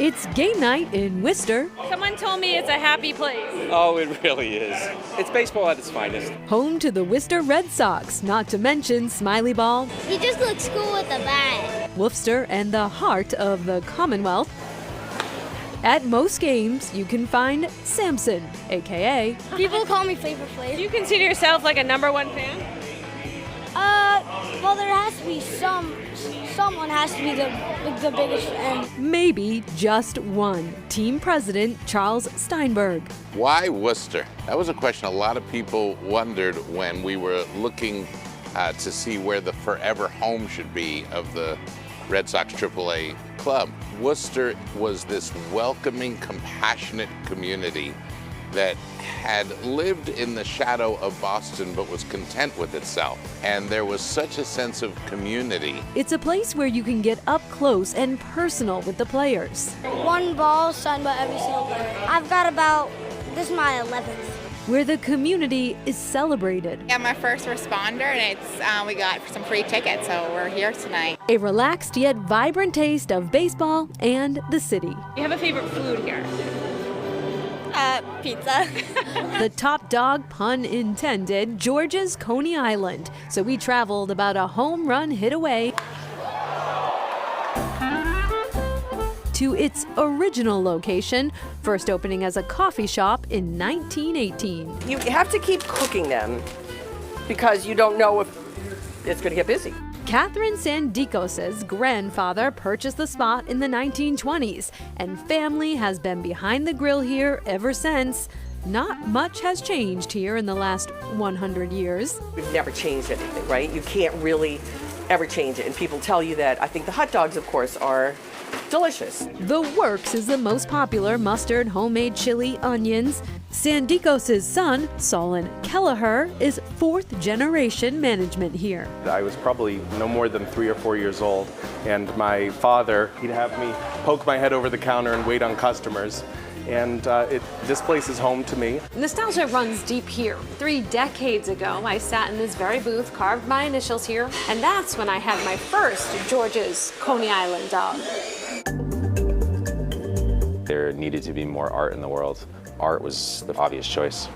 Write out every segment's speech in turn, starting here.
It's game night in Worcester, Someone told me it's a happy place. Oh, it really is. It's baseball at its finest. home to the Worcester Red Sox, not to mention Smiley Ball, He just looks cool with a bat. Worcester, and the heart of the Commonwealth. At most games, you can find Samson, aka People call me Flavor Do Flav. you consider yourself like a #1 fan? Well, there has to be someone has to be the biggest fan. maybe just one. Team president Charles Steinberg. Why Worcester? That was a question a lot of people wondered when we were looking to see where the forever home should be of the Red Sox AAA club. Worcester was this welcoming, compassionate community that had lived in the shadow of Boston but was content with itself. And there was such a sense of community. It's a place where you can get up close and personal with the players, One ball signed by every single player. I've got this is my 11th. where the community is celebrated. I'm a first responder, and we got some free tickets, so we're here tonight. A relaxed yet vibrant taste of baseball and the city. Do you have a favorite food here? Pizza. The top dog, pun intended, George's Coney Island. So we traveled about a home run hit away to its original location, first opening as a coffee shop in 1918. You have to keep cooking them because you don't know if it's going to get busy. Catherine Sandikos' grandfather purchased the spot in the 1920s, and family has been behind the grill here ever since. Not much has changed here in the last 100 years. We've never changed anything, right? You can't really ever change it. And people tell you that. I think the hot dogs, of course, are delicious. The Works is the most popular mustard, homemade chili, onions. Sandikos' son, Solon Kelleher, is fourth generation management here. I was probably no more than 3 or 4 years old, and my father, he'd have me poke my head over the counter and wait on customers. And this place is home to me. Nostalgia runs deep here. 3 decades ago, I sat in this very booth, carved my initials here, and that's when I had my first George's Coney Island dog. There needed to be more art in the world. Art was the obvious choice.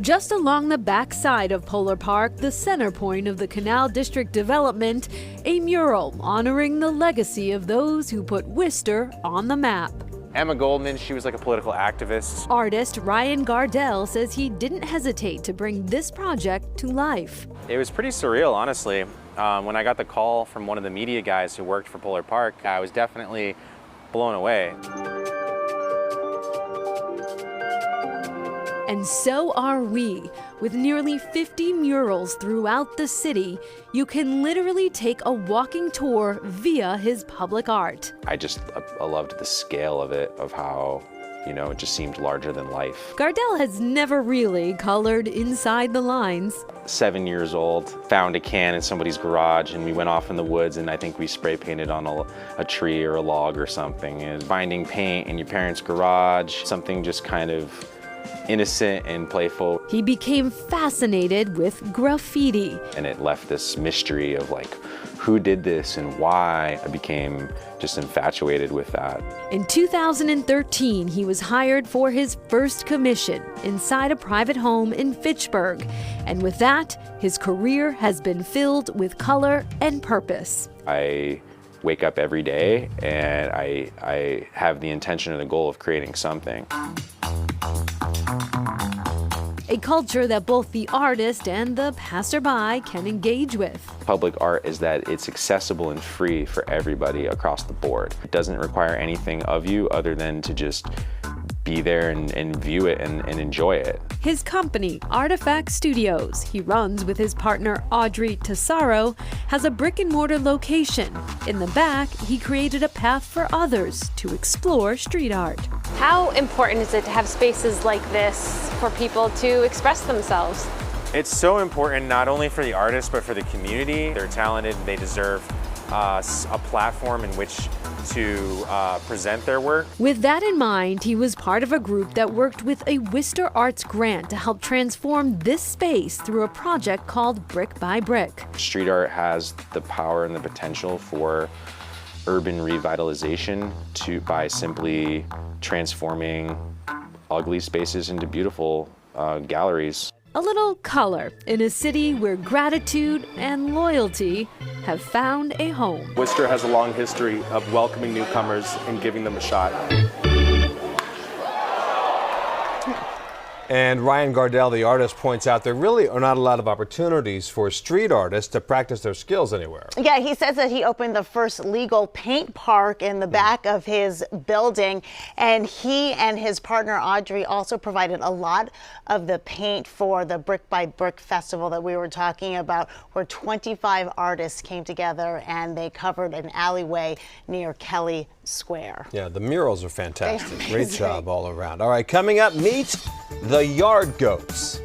Just along the back side of Polar Park, the center point of the Canal District development, a mural honoring the legacy of those who put Worcester on the map. Emma Goldman, she was like a political activist. Artist Ryan Gardell says he didn't hesitate to bring this project to life. It was pretty surreal, honestly. When I got the call from one of the media guys who worked for Polar Park, I was definitely blown away. And so are we. With nearly 50 murals throughout the city, you can literally take a walking tour via his public art. I loved the scale of it, of how, it just seemed larger than life. Gardell has never really colored inside the lines. 7 years old, found a can in somebody's garage, and we went off in the woods, and I think we spray painted on a tree or a log or something. And finding paint in your parents' garage, something just kind of innocent and playful. He became fascinated with graffiti. And it left this mystery of who did this and why. I became just infatuated with that. In 2013, he was hired for his first commission inside a private home in Fitchburg. And with that, his career has been filled with color and purpose. I wake up every day and I have the intention or the goal of creating something. A culture that both the artist and the passerby can engage with. Public art is that it's accessible and free for everybody across the board. It doesn't require anything of you other than to just be there and view it and enjoy it. His company, Artifact Studios, he runs with his partner Audrey Tesaro, has a brick and mortar location. In the back, he created a path for others to explore street art. How important is it to have spaces like this for people to express themselves? It's so important not only for the artists, but for the community. They're talented, they deserve a platform in which to present their work. With that in mind, he was part of a group that worked with a Worcester Arts grant to help transform this space through a project called Brick by Brick. Street art has the power and the potential for urban revitalization by simply transforming ugly spaces into beautiful galleries. A little color in a city where gratitude and loyalty have found a home. Worcester has a long history of welcoming newcomers and giving them a shot. And Ryan Gardell, the artist, points out there really are not a lot of opportunities for street artists to practice their skills anywhere. Yeah, he says that he opened the first legal paint park in the back of his building, and he and his partner Audrey also provided a lot of the paint for the Brick by Brick festival that we were talking about, where 25 artists came together and they covered an alleyway near Kelly Square. Yeah, the murals are fantastic. Great job all around. All right, coming up, meet the Yard Goats.